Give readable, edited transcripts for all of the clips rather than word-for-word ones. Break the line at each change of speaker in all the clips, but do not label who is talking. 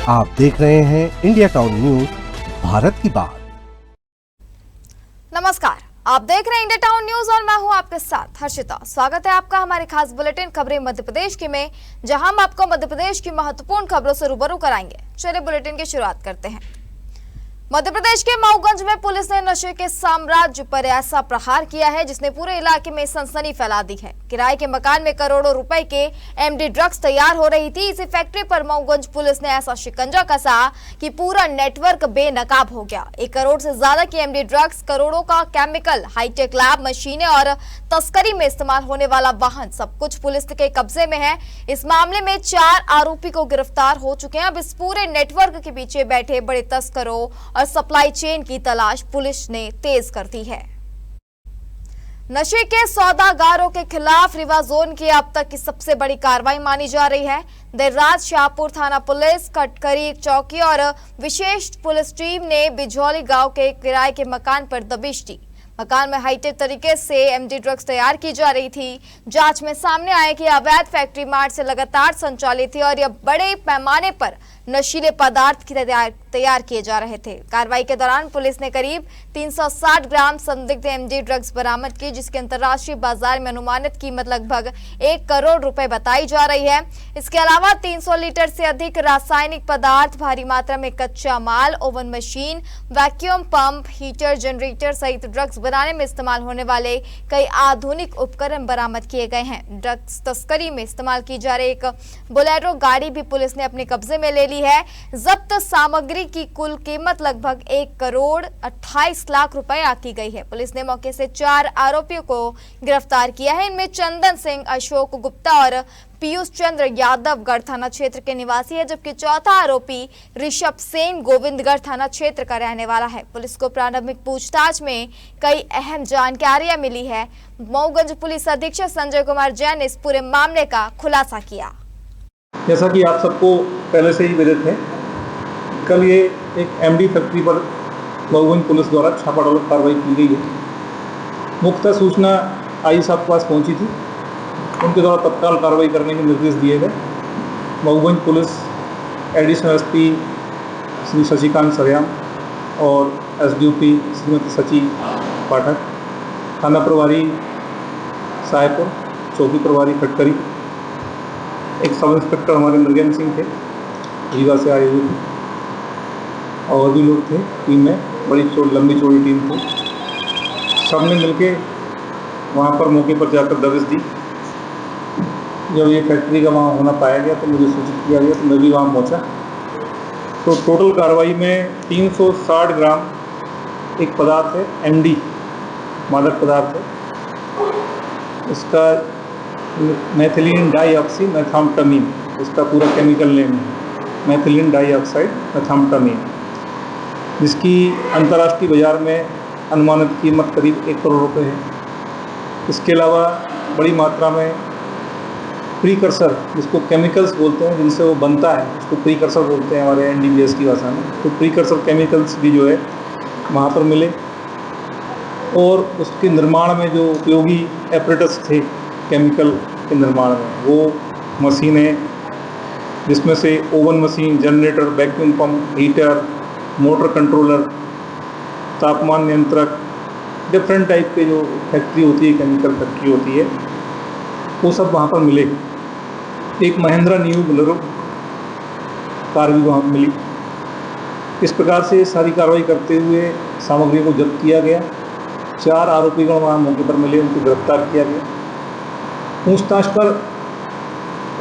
आप देख रहे हैं इंडिया टाउन न्यूज, भारत की बात।
नमस्कार, आप देख रहे हैं इंडिया टाउन न्यूज और मैं हूं आपके साथ हर्षिता। स्वागत है आपका हमारे खास बुलेटिन खबरें मध्य प्रदेश की में, जहां हम आपको मध्य प्रदेश की महत्वपूर्ण खबरों से रूबरू कराएंगे। चलिए बुलेटिन की शुरुआत करते हैं। मध्य प्रदेश के मऊगंज में पुलिस ने नशे के साम्राज्य पर ऐसा प्रहार किया है जिसने पूरे इलाके में सनसनी फैला दी है। किराए के मकान में करोड़ों रुपए के एमडी ड्रग्स तैयार हो रही थी। इसी फैक्ट्री पर मऊगंज पुलिस ने ऐसा शिकंजा कसा कि पूरा नेटवर्क बेनकाब हो गया। 1 करोड़ से ज्यादा की एमडी ड्रग्स, करोड़ों का केमिकल, हाईटेक लैब मशीनें और तस्करी में इस्तेमाल होने वाला वाहन, सब कुछ पुलिस के कब्जे में है। इस मामले में 4 आरोपी को गिरफ्तार हो चुके हैं। अब इस पूरे नेटवर्क के पीछे बैठे बड़े तस्करों और सप्लाई चेन की तलाश पुलिस ने तेज कर दी है। नशे के सौदागारों के खिलाफ रीवा जोन की अब तक की सबसे बड़ी कार्रवाई मानी जा रही है। देर रात शाहपुर थाना पुलिस, कटकरी चौकी और विशेष पुलिस टीम ने बिजौली गांव के किराए के मकान पर दबिश दी। मकान में हाईटेक तरीके से एमडी ड्रग्स तैयार की जा रही थी। जांच में सामने आया कि अवैध फैक्ट्री मार्ट से लगातार संचालित थी और यह बड़े पैमाने पर नशीले पदार्थ की तैयार किए जा रहे थे। कार्रवाई के दौरान पुलिस ने करीब 360 ग्राम संदिग्ध एमडी ड्रग्स बरामद की, जिसकी अंतर्राष्ट्रीय बाजार में अनुमानित कीमत लगभग 1 करोड़ रुपए बताई जा रही है। इसके अलावा 300 लीटर से अधिक रासायनिक पदार्थ, भारी मात्रा में कच्चा माल, oven machine, vacuum pump, heater, generator सहित ड्रग्स बनाने में इस्तेमाल होने वाले कई आधुनिक उपकरण बरामद किए गए हैं। ड्रग्स तस्करी में इस्तेमाल की जा रही एक बोलेरो गाड़ी भी पुलिस ने अपने कब्जे में ले ली है। जब्त सामग्री की कुल कीमत लगभग 1 करोड़ 28 लाख रुपए आकी गई है। पुलिस ने मौके से 4 आरोपियों को गिरफ्तार किया है। इनमें चंदन सिंह, अशोक गुप्ता और पीयूष चंद्र यादव गढ़ थाना क्षेत्र के निवासी है, जबकि चौथा आरोपी ऋषभ सेन गोविंदगढ़ थाना क्षेत्र का रहने वाला है। पुलिस को प्रारंभिक पूछताछ में कई अहम जानकारियां मिली है। मऊगंज पुलिस अधीक्षक संजय कुमार जैन ने इस पूरे मामले का खुलासा किया।
जैसा कि आप सबको पहले से ही विदित है, कल ये एक एमडी फैक्ट्री पर मऊगंज पुलिस द्वारा छापामार कार्रवाई की गई है। मुख्य सूचना आई साहब के पास पहुंची थी, उनके द्वारा तत्काल कार्रवाई करने के निर्देश दिए गए। Mauganj police additional SP Shri Shashikant Saryam और एसडीओपी श्रीमती सची पाठक, थाना प्रभारी साहेबपुर, चौकी प्रभारी कटकरी, एक सब इंस्पेक्टर हमारे मृगेंद्र सिंह थे, रीवा से आए हुए थे, और भी लोग थे टीम में। बड़ी लंबी चौड़ी टीम थी। सब ने मिलके वहाँ पर मौके पर जाकर दबिश दी। जब ये फैक्ट्री का वहाँ होना पाया गया तो मुझे सूचित किया गया, तो मैं भी वहाँ पहुँचा। तो टोटल कार्रवाई में 360 ग्राम एक पदार्थ है, एमडी मादक पदार्थ है। इसका मैथिलीन डाइऑक्सी मेथाम्फेटामिन, इसका पूरा केमिकल नेम है, मैथिलीन डाइऑक्साइड मेथाम्फेटामिन, जिसकी अंतर्राष्ट्रीय बाजार में अनुमानित कीमत करीब 1 करोड़ रुपए है। इसके अलावा बड़ी मात्रा में प्रीकर्सर, जिसको केमिकल्स बोलते हैं, जिनसे वो बनता है, उसको प्रीकर्सर बोलते हैं हमारे एनडीपीएस की भाषा में। तो प्रीकर्सर केमिकल्स भी जो है वहाँ पर मिले, और उसके निर्माण में जो उपयोगी एपरेटस थे केमिकल के निर्माण में, वो मशीनें, जिसमें से oven machine, generator, vacuum pump, heater, motor controller, तापमान नियंत्रक, डिफरेंट टाइप के जो फैक्ट्री होती है, केमिकल फैक्ट्री होती है, वो सब वहाँ पर मिले। एक महिंद्रा न्यू बोलेरो कार भी वहाँ मिली। इस प्रकार से सारी कार्रवाई करते हुए सामग्री को जब्त किया गया। 4 आरोपीगण वहाँ मौके पर मिले, उनको गिरफ्तार किया गया। पूछताछ पर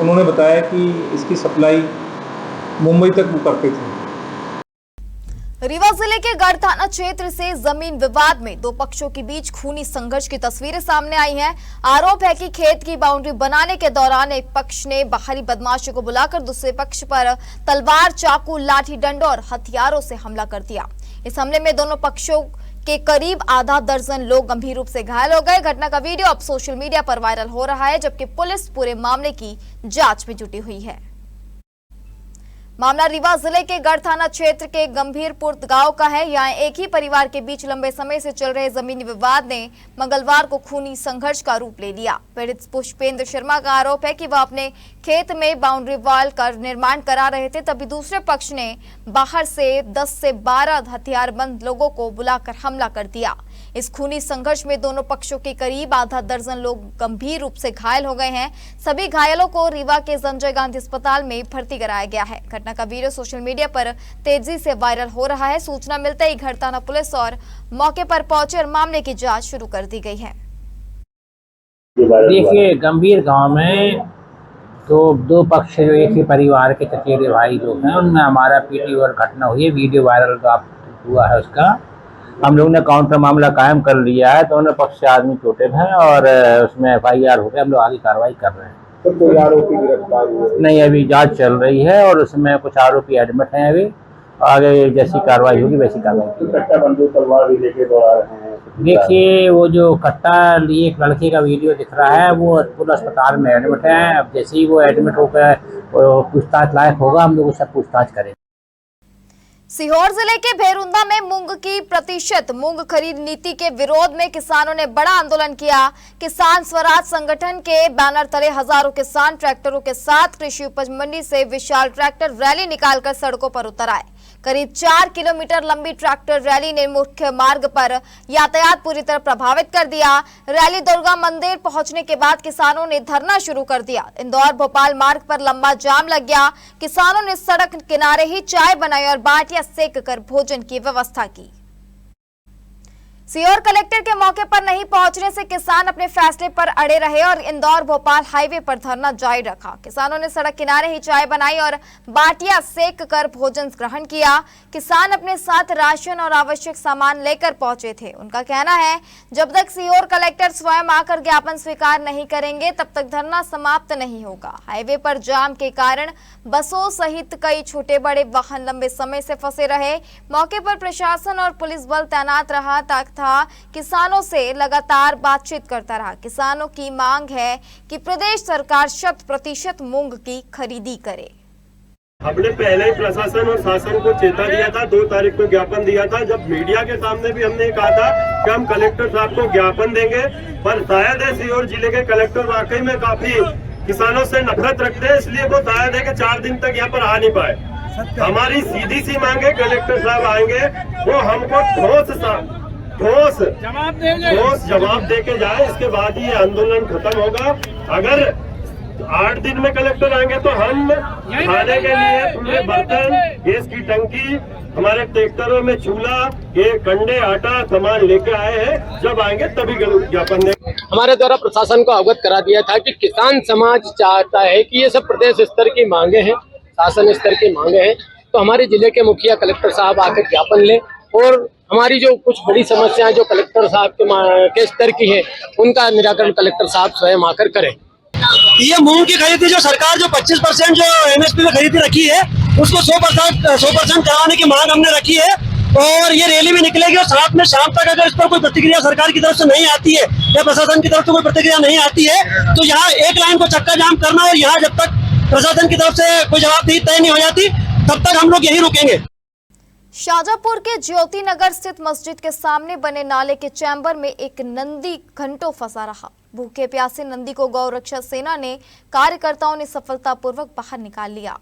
उन्होंने बताया कि इसकी सप्लाई मुंबई तक वो करते थे।
रीवा जिले के गढ़ थाना क्षेत्र से जमीन विवाद में 2 पक्षों के बीच खूनी संघर्ष की तस्वीरें सामने आई हैं। आरोप है कि खेत की बाउंड्री बनाने के दौरान एक पक्ष ने बाहरी बदमाशों को बुलाकर दूसरे पक्ष पर तलवार, चाकू, लाठी डंडों और हथियारों से हमला कर दिया। इस हमले में दोनों पक्षों के करीब आधा दर्जन लोग गंभीर रूप से घायल हो गए। घटना का वीडियो अब सोशल मीडिया पर वायरल हो रहा है, जबकि पुलिस पूरे मामले की जांच में जुटी हुई है। मामला रीवा जिले के गढ़ थाना क्षेत्र के गंभीरपुर गांव का है। यहाँ एक ही परिवार के बीच लंबे समय से चल रहे जमीनी विवाद ने मंगलवार को खूनी संघर्ष का रूप ले लिया। पीड़ित पुष्पेंद्र शर्मा का आरोप है कि वह अपने खेत में बाउंड्री वॉल का निर्माण करा रहे थे, तभी दूसरे पक्ष ने बाहर से 10 से 12 हथियारबंद लोगों को बुलाकर हमला कर दिया। इस खूनी संघर्ष में दोनों पक्षों के करीब आधा दर्जन लोग गंभीर रूप से घायल हो गए हैं। सभी घायलों को रीवा के संजय गांधी अस्पताल में भर्ती कराया गया है। घटना का वीडियो सोशल मीडिया पर तेजी से वायरल हो रहा है। सूचना मिलते ही गढ़ थाना पुलिस और मौके पर पहुंचे और मामले की जांच शुरू कर दी गई है।
देखिए, गंभीर गांव में तो दो पक्ष जो एक ही परिवार के चचेरे भाई लोग हैं, उनमें हमारा पीटी और घटना हुई है। वीडियो वायरल हुआ है उसका। हम लोग ने काउंटर मामला कायम कर लिया है। दोनों पक्ष से आदमी चोटिल हैं और उसमें FIR हो गया। हम लोग आगे कार्रवाई कर रहे हैं।
तो कोई आरोपी गिरफ्तार हुए?
नहीं, अभी जांच चल रही है और उसमें कुछ आरोपी एडमिट हैं। अभी आगे जैसी कार्रवाई होगी वैसी कार्रवाई की जाएगी।
कट्टा बंदूक तलवार भी लेके दौड़ा रहे हैं।
देखिए, वो जो कट्टा लिए एक लड़के का वीडियो दिख रहा है, वो पूरा अस्पताल में एडमिट है। अब जैसे ही वो एडमिट होकर पूछताछ लायक होगा, हम लोग उससे पूछताछ करेंगे।
सीहोर जिले के भेरुंदा में मूंग की प्रतिशत मूंग खरीद नीति के विरोध में किसानों ने बड़ा आंदोलन किया। किसान स्वराज संगठन के बैनर तले हजारों किसान ट्रैक्टरों के साथ कृषि उपज मंडी से विशाल ट्रैक्टर रैली निकालकर सड़कों पर उतर आए। करीब 4 किलोमीटर लंबी ट्रैक्टर रैली ने मुख्य मार्ग पर यातायात पूरी तरह प्रभावित कर दिया। रैली दुर्गा मंदिर पहुंचने के बाद किसानों ने धरना शुरू कर दिया। इंदौर भोपाल मार्ग पर लंबा जाम लग गया। किसानों ने सड़क किनारे ही चाय बनाई और बाटियां सेक कर भोजन की व्यवस्था की। सीहोर कलेक्टर के मौके पर नहीं पहुंचने से किसान अपने फैसले पर अड़े रहे और इंदौर भोपाल हाईवे पर धरना जारी रखा। किसानों ने सड़क किनारे ही चाय बनाई और बाटियां सेक कर भोजन ग्रहण किया। किसान अपने साथ राशन और आवश्यक सामान लेकर पहुंचे थे। उनका कहना है, जब तक सीहोर कलेक्टर स्वयं आकर ज्ञापन स्वीकार नहीं करेंगे तब तक धरना समाप्त नहीं होगा। हाईवे पर जाम के कारण बसों सहित कई छोटे बड़े वाहन लंबे समय से फंसे रहे। मौके पर प्रशासन और पुलिस बल तैनात रहा तथा किसानों से लगातार बातचीत करता रहा। किसानों की मांग है कि प्रदेश सरकार 100% मूंग की खरीदी करे।
हमने पहले ही प्रशासन और शासन को चेता दिया था। 2 तारीख को ज्ञापन दिया था। जब मीडिया के सामने भी हमने कहा था कि हम कलेक्टर साहब को ज्ञापन देंगे, पर शायद है सीहोर जिले के कलेक्टर वाकई में काफी किसानों से नफरत रखते हैं, इसलिए वो शायद है कि 4 दिन तक यहाँ पर आ नहीं पाए। हमारी सीधी सी मांग है, कलेक्टर साहब आएंगे वो हमको ठोस जवाब दे के जाए, इसके बाद ही ये आंदोलन खत्म होगा। अगर 8 दिन में कलेक्टर आएंगे तो हम खाने के लिए पूरे बर्तन, गैस की टंकी, हमारे ट्रैक्टरों में चूल्हा, ये कंडे, आटा सामान लेके आए हैं। जब आएंगे तभी ज्ञापन देंगे।
हमारे द्वारा प्रशासन को अवगत करा दिया था कि किसान समाज चाहता है कि ये सब प्रदेश स्तर की मांगे हैं, शासन स्तर की मांगे हैं, तो हमारे जिले के मुखिया कलेक्टर साहब आकर ज्ञापन लें और हमारी जो कुछ बड़ी समस्याएं जो कलेक्टर साहब के स्तर की है, उनका निराकरण कलेक्टर साहब स्वयं आकर करें।
ये मूंग की खरीदी जो सरकार जो 25% जो MSP में खरीदी रखी है, उसको 100% कराने की मांग हमने रखी है और ये रैली में निकलेगी। और साथ में शाम तक अगर इस पर कोई प्रतिक्रिया सरकार की तरफ से नहीं आती है या प्रशासन की तरफ से कोई प्रतिक्रिया नहीं आती है, तो यहाँ एक लाइन को चक्का जाम करना और यहाँ जब तक प्रशासन की तरफ से कोई जवाबदेही तय नहीं हो जाती तब तक हम लोग यही रुकेंगे।
शाजापुर के ज्योति नगर स्थित मस्जिद के सामने बने नाले के चैम्बर में एक नंदी घंटों फंसा रहा। भूखे प्यासे नंदी को गौ रक्षा सेना ने कार्यकर्ताओं ने सफलतापूर्वक बाहर निकाल लिया।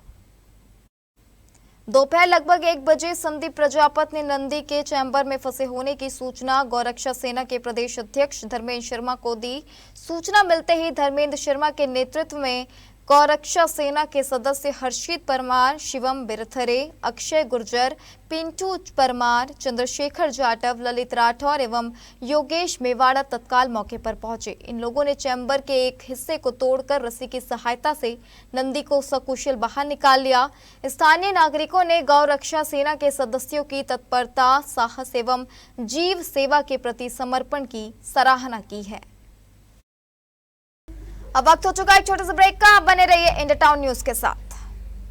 दोपहर लगभग 1 बजे संदीप प्रजापत ने नंदी के चैम्बर में फंसे होने की सूचना गौरक्षा सेना के प्रदेश अध्यक्ष धर्मेंद्र शर्मा को दी। सूचना मिलते ही धर्मेंद्र शर्मा के नेतृत्व में गौरक्षा सेना के सदस्य हर्षित परमार, शिवम बिरथरे, अक्षय गुर्जर, पिंटू परमार, चंद्रशेखर जाटव, ललित राठौर एवं योगेश मेवाड़ा तत्काल मौके पर पहुंचे। इन लोगों ने चैम्बर के एक हिस्से को तोड़कर रस्सी की सहायता से नंदी को सकुशल बाहर निकाल लिया। स्थानीय नागरिकों ने गौ रक्षा सेना के सदस्यों की तत्परता, साहस एवं जीव सेवा के प्रति समर्पण की सराहना की है। अब वक्त हो चुका है एक छोटे से ब्रेक का। आप बने रहिए इंडिया टाउन न्यूज के साथ।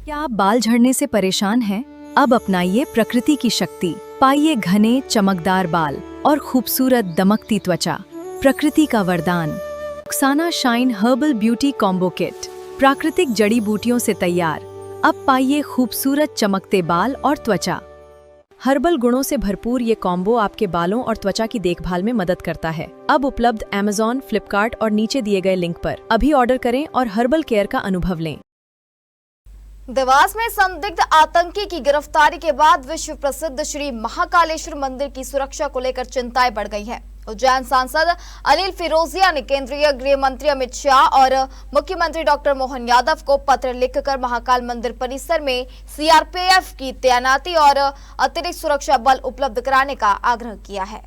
क्या आप बाल झड़ने से परेशान हैं? अब अपनाइए प्रकृति की शक्ति, पाइए घने चमकदार बाल और खूबसूरत दमकती त्वचा। प्रकृति का वरदान Rukhsana shine herbal beauty combo kit, प्राकृतिक जड़ी बूटियों से तैयार, अब पाइए खूबसूरत चमकते बाल और त्वचा। हर्बल गुणों से भरपूर ये कॉम्बो आपके बालों और त्वचा की देखभाल में मदद करता है। अब उपलब्ध Amazon, फ्लिपकार्ट और नीचे दिए गए लिंक पर अभी ऑर्डर करें और हर्बल केयर का अनुभव लें।
देवास में संदिग्ध आतंकी की गिरफ्तारी के बाद विश्व प्रसिद्ध श्री महाकालेश्वर मंदिर की सुरक्षा को लेकर चिंताएं बढ़ गई हैं। उज्जैन सांसद अनिल फिरोजिया ने केंद्रीय गृह मंत्री अमित शाह और मुख्यमंत्री डॉक्टर मोहन यादव को पत्र लिखकर महाकाल मंदिर परिसर में सीआरपीएफ की तैनाती और अतिरिक्त सुरक्षा बल उपलब्ध कराने का आग्रह किया है।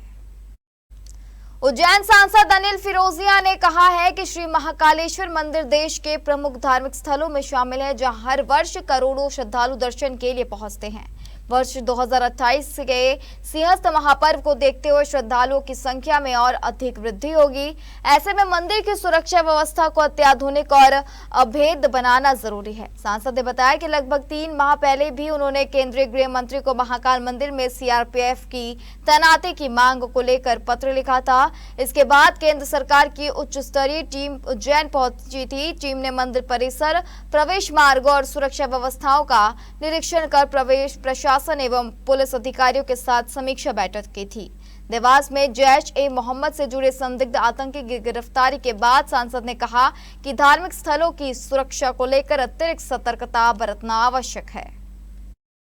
उज्जैन सांसद अनिल फिरोजिया ने कहा है कि श्री महाकालेश्वर मंदिर देश के प्रमुख धार्मिक स्थलों में शामिल है, जहां हर वर्ष करोड़ों श्रद्धालु दर्शन के लिए पहुंचते हैं। वर्ष 2028 के सिंहस्थ महापर्व को देखते हुए श्रद्धालुओं की संख्या में और अधिक वृद्धि होगी। ऐसे में मंदिर की सुरक्षा व्यवस्था को अत्याधुनिक और अभेद्य बनाना जरूरी है। सांसद ने बताया कि लगभग 3 माह पहले भी उन्होंने केंद्रीय गृह मंत्री को महाकाल मंदिर में सीआरपीएफ की तैनाती की मांग को लेकर पत्र लिखा था। इसके बाद केंद्र सरकार की उच्च स्तरीय टीम उज्जैन पहुंची थी। टीम ने मंदिर परिसर, प्रवेश मार्ग और सुरक्षा व्यवस्थाओं का निरीक्षण कर प्रवेश प्रशासन एवं पुलिस अधिकारियों के साथ समीक्षा बैठक की थी। देवास में जैश-ए-मोहम्मद से जुड़े संदिग्ध आतंकी की गिरफ्तारी के बाद सांसद ने कहा कि धार्मिक स्थलों की सुरक्षा को लेकर अतिरिक्त सतर्कता बरतना आवश्यक है।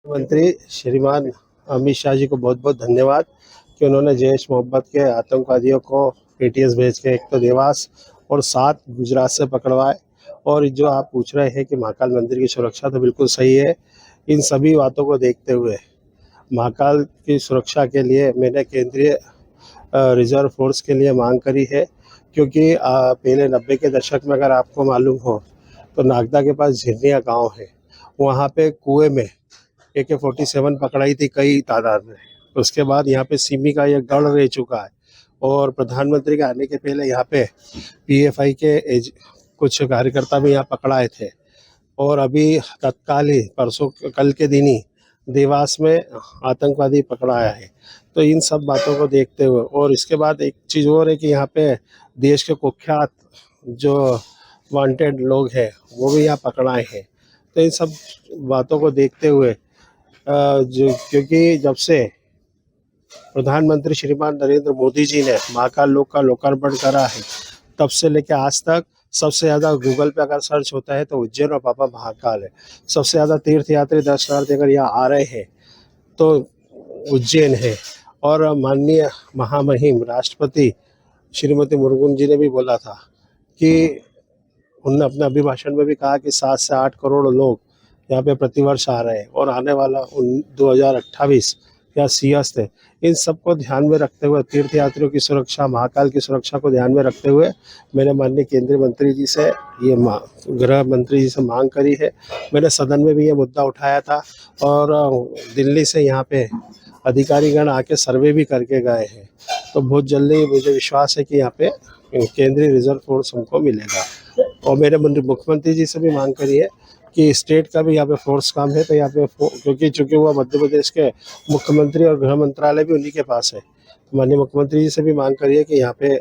मंत्री श्रीमान अमित शाह जी को बहुत बहुत धन्यवाद कि उन्होंने जैश-मोहम्मद के आतंकवादियों को एटीएस भेज के एक तो देवास और 7 गुजरात से पकड़वाए। और जो आप पूछ रहे हैं कि महाकाल मंदिर की सुरक्षा, तो बिल्कुल सही है। इन सभी बातों को देखते हुए महाकाल की सुरक्षा के लिए मैंने केंद्रीय रिजर्व फोर्स के लिए मांग करी है, क्योंकि पहले 90 के दशक में अगर आपको मालूम हो तो नागदा के पास झिरनिया गांव है, वहाँ पे कुएं में AK-47 पकड़ाई थी कई तादाद में। उसके बाद यहाँ पे सिमी का यह गढ़ रह चुका है और प्रधानमंत्री के आने के पहले यहाँ पे PFI के कुछ कार्यकर्ता भी यहाँ पकड़ाए थे। और अभी तत्काल ही परसों कल के दिन ही देवास में आतंकवादी पकड़ाया है। तो इन सब बातों को देखते हुए, और इसके बाद एक चीज़ और है कि यहाँ पे देश के कुख्यात जो वांटेड लोग हैं वो भी यहाँ पकड़ाए हैं। तो इन सब बातों को देखते हुए क्योंकि जब से प्रधानमंत्री श्रीमान नरेंद्र मोदी जी ने महाकाल लोक का लोकार्पण करा है, तब से लेकर आज तक सबसे ज़्यादा गूगल पे अगर सर्च होता है तो उज्जैन और बाबा महाकाल है। सबसे ज़्यादा तीर्थयात्री दर्शनार्थी अगर यहाँ आ रहे हैं तो उज्जैन है। और माननीय महामहिम राष्ट्रपति श्रीमती मुर्मू जी ने भी बोला था कि उन्होंने अपने अभिभाषण में भी कहा कि 7 से 8 करोड़ लोग यहाँ पे प्रतिवर्ष आ रहे हैं और आने वाला 2028 या सिंहस्थ है। इन सबको ध्यान में रखते हुए, तीर्थयात्रियों की सुरक्षा, महाकाल की सुरक्षा को ध्यान में रखते हुए मैंने माननीय केंद्रीय मंत्री जी से गृह मंत्री जी से मांग करी है। मैंने सदन में भी ये मुद्दा उठाया था और दिल्ली से यहाँ पे अधिकारीगण आके सर्वे भी करके गए हैं। तो बहुत जल्दी मुझे विश्वास है कि यहाँ पे केंद्रीय रिजर्व फोर्स हमको मिलेगा। और मेरे मुख्यमंत्री जी से भी मांग करी है कि स्टेट का भी यहाँ पे फोर्स काम है, तो यहाँ पे क्योंकि चूंकि वो मध्य प्रदेश के मुख्यमंत्री और गृह मंत्रालय भी उन्हीं के पास है, तो माननीय मुख्यमंत्री जी से भी मांग करिए कि यहाँ पे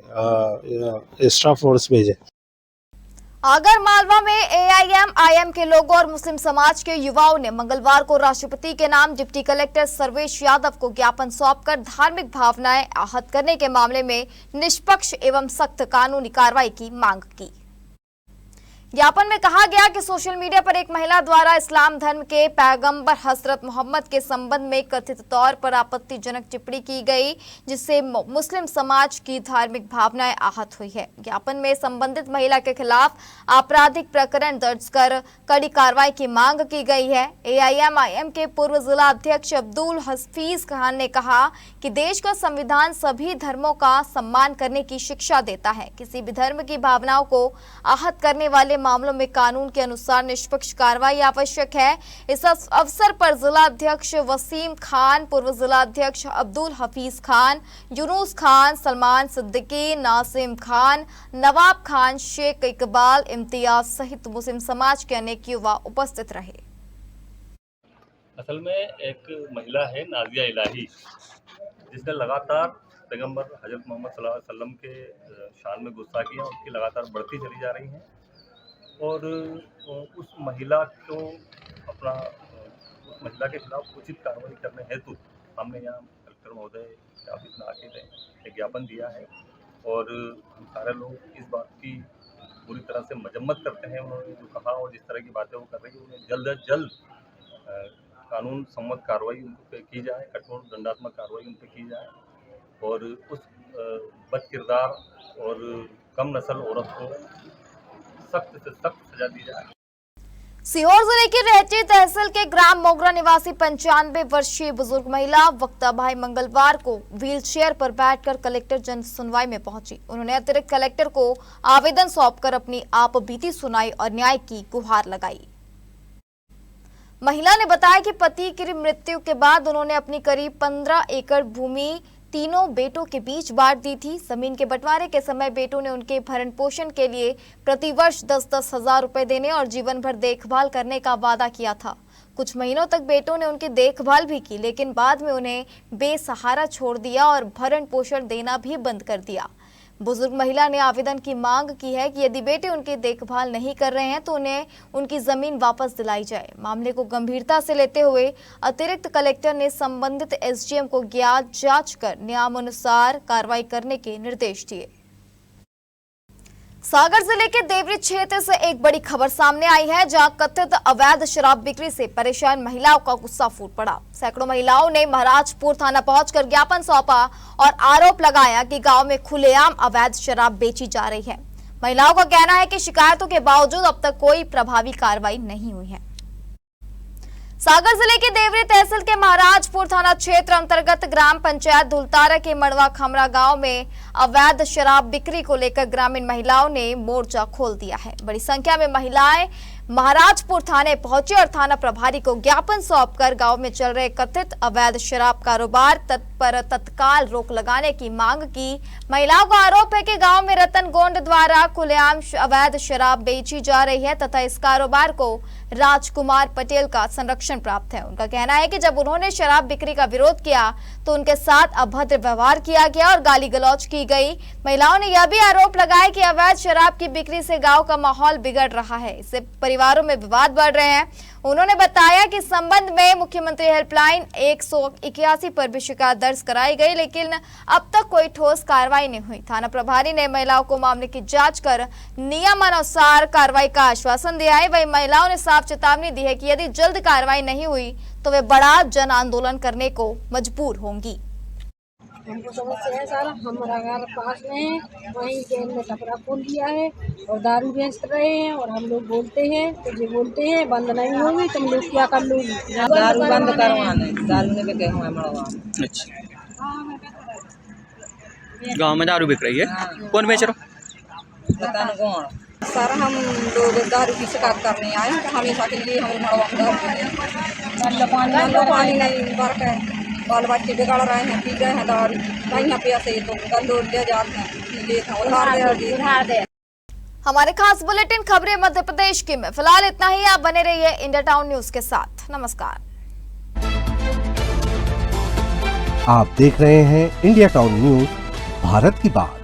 एक्स्ट्रा फोर्स भेजे।
आगर मालवा में AIM-IM के लोगों और मुस्लिम समाज के युवाओं ने मंगलवार को राष्ट्रपति के नाम डिप्टी कलेक्टर सर्वेश यादव को ज्ञापन सौंपकर धार्मिक भावनाएं आहत करने के मामले में निष्पक्ष एवं सख्त कानूनी कार्रवाई की मांग की। ज्ञापन में कहा गया कि सोशल मीडिया पर एक महिला द्वारा इस्लाम धर्म के पैगंबर हजरत मोहम्मद के संबंध में कथित तौर पर आपत्तिजनक टिप्पणी की गई, जिससे मुस्लिम समाज की धार्मिक भावनाएं आहत हुई है। ज्ञापन में संबंधित महिला के खिलाफ आपराधिक प्रकरण दर्ज कर कड़ी कार्रवाई की मांग की गई है। AIM-IM के पूर्व जिला अध्यक्ष अब्दुल हफीज खान ने कहा कि देश का संविधान सभी धर्मों का सम्मान करने की शिक्षा देता है। किसी भी धर्म की भावनाओं को आहत करने वाले मामलों में कानून के अनुसार निष्पक्ष कार्रवाई आवश्यक है। इस अवसर पर जिला अध्यक्ष वसीम खान, पूर्व जिला अध्यक्ष अब्दुल हफीज खान, यूनुस खान, सलमान सिद्दीकी, नासिम खान, नवाब खान, शेख इकबाल, इम्तियाज सहित मुस्लिम समाज के अनेक युवा उपस्थित रहे।
असल में एक महिला है नाजिया इलाही, जिसने लगातार पैगंबर हजरत मोहम्मद सल्लल्लाहु अलैहि वसल्लम के शान में गुस्ताखियाँ उसकी लगातार बढ़ती चली जा रही हैं और उस महिला को अपना उस महिला के खिलाफ उचित कार्रवाई करने हेतु हमने यहाँ कलेक्टर महोदय के ऑफिस में आके एक ज्ञापन दिया है और हम सारे लोग इस बात की पूरी तरह से मजम्मत करते हैं। उन्होंने जो कहा और जिस तरह की बातें वो कर रही है, उन्हें जल्द अज जल्द कानून सम्मत कार्रवाई उन पे की जाए, कठोर दंडात्मक कार्रवाई उन पे की जाए और उस बद किरदार और कम नस्ल औरत को सख्त से सख्त सजा दी जाए।
सीहोर जिले की रेहटी तहसील के ग्राम मोगरा निवासी 95 वर्षीय बुजुर्ग महिला वक्ता भाई मंगलवार को व्हीलचेयर पर बैठकर कलेक्टर जन सुनवाई में पहुंची। उन्होंने अतिरिक्त कलेक्टर को आवेदन सौंपकर अपनी आप बीती सुनाई और न्याय की गुहार लगाई। महिला ने बताया कि पति की मृत्यु के बाद उन्होंने अपनी करीब 15 एकड़ भूमि तीनों बेटों के बीच बांट दी थी। जमीन के बंटवारे के समय बेटों ने उनके भरण पोषण के लिए प्रतिवर्ष 10-10 हजार रुपए देने और जीवन भर देखभाल करने का वादा किया था। कुछ महीनों तक बेटों ने उनकी देखभाल भी की, लेकिन बाद में उन्हें बेसहारा छोड़ दिया और भरण पोषण देना भी बंद कर दिया। बुजुर्ग महिला ने आवेदन की मांग की है कि यदि बेटे उनकी देखभाल नहीं कर रहे हैं तो उन्हें उनकी जमीन वापस दिलाई जाए। मामले को गंभीरता से लेते हुए अतिरिक्त कलेक्टर ने संबंधित एसडीएम को ज्ञात जांच कर नियमानुसार कार्रवाई करने के निर्देश दिए। सागर जिले के देवरी क्षेत्र से एक बड़ी खबर सामने आई है, जहां कथित अवैध शराब बिक्री से परेशान महिलाओं का गुस्सा फूट पड़ा। सैकड़ों महिलाओं ने महाराजपुर थाना पहुंचकर ज्ञापन सौंपा और आरोप लगाया कि गांव में खुलेआम अवैध शराब बेची जा रही है। महिलाओं का कहना है कि शिकायतों के बावजूद अब तक कोई प्रभावी कार्रवाई नहीं हुई है। सागर जिले के देवरी तहसील के महाराजपुर थाना क्षेत्र अंतर्गत ग्राम पंचायत धुलतारा के मड़वा खमरा गांव में अवैध शराब बिक्री को लेकर ग्रामीण महिलाओं ने मोर्चा खोल दिया है। बड़ी संख्या में महिलाएं महाराजपुर थाने पहुंचे और थाना प्रभारी को ज्ञापन सौंपकर गांव में चल रहे कथित अवैध शराब कारोबार पर तत्काल रोक लगाने की मांग की। महिलाओं का आरोप है कि गांव में रतन गोंड द्वारा खुलेआम अवैध शराब बेची जा रही है तथा इस कारोबार को राजकुमार पटेल का संरक्षण प्राप्त है। उनका कहना है कि जब उन्होंने शराब बिक्री का विरोध किया तो उनके साथ अभद्र व्यवहार किया गया और गाली गलौज की गई। महिलाओं ने यह भी आरोप लगाया कि अवैध शराब की बिक्री से गांव का माहौल बिगड़ रहा है, इससे परिवारों में विवाद बढ़ रहे हैं। उन्होंने बताया कि संबंध में मुख्यमंत्री हेल्पलाइन 181 पर भी शिकायत दर्ज कराई गई, लेकिन अब तक कोई ठोस कार्रवाई नहीं हुई। थाना प्रभारी ने महिलाओं को मामले की जांच कर नियमानुसार कार्रवाई का आश्वासन दिया है। वहीं महिलाओं ने साफ चेतावनी दी है कि यदि जल्द कार्रवाई नहीं हुई तो वे बड़ा जन आंदोलन करने को मजबूर होंगी।
हमको समस्या है सारा, हमारा घर पास में है, वहीं जेल में कपड़ा खोल दिया है और दारू बेच रहे हैं और हम लोग बोलते हैं तो ये बोलते हैं बंद नहीं होगी, तुम लोग क्या कर लोगी?
दारू बंद करवाने, दारू नहीं बिके हुए मड़वा।
अच्छा, गांव में दारू बिक रही है? कौन बेच रहा?
पता नहीं कौन। सर हम लोग दारू की शिकायत करने आए हैं, हमेशा के लिए हमारे मड़वा में दारू पानी नहीं बरक है, बाल बच्चे बिगड़ रहे हैं, पी गए हैं दारू, यहाँ पैसे तो गंदो ले जाते हैं, उधार दे।
हमारे खास बुलेटिन खबरें मध्य प्रदेश की में फिलहाल इतना ही। आप बने रहिए इंडिया टाउन न्यूज के साथ। नमस्कार।
आप देख रहे हैं इंडिया टाउन न्यूज, भारत की बात।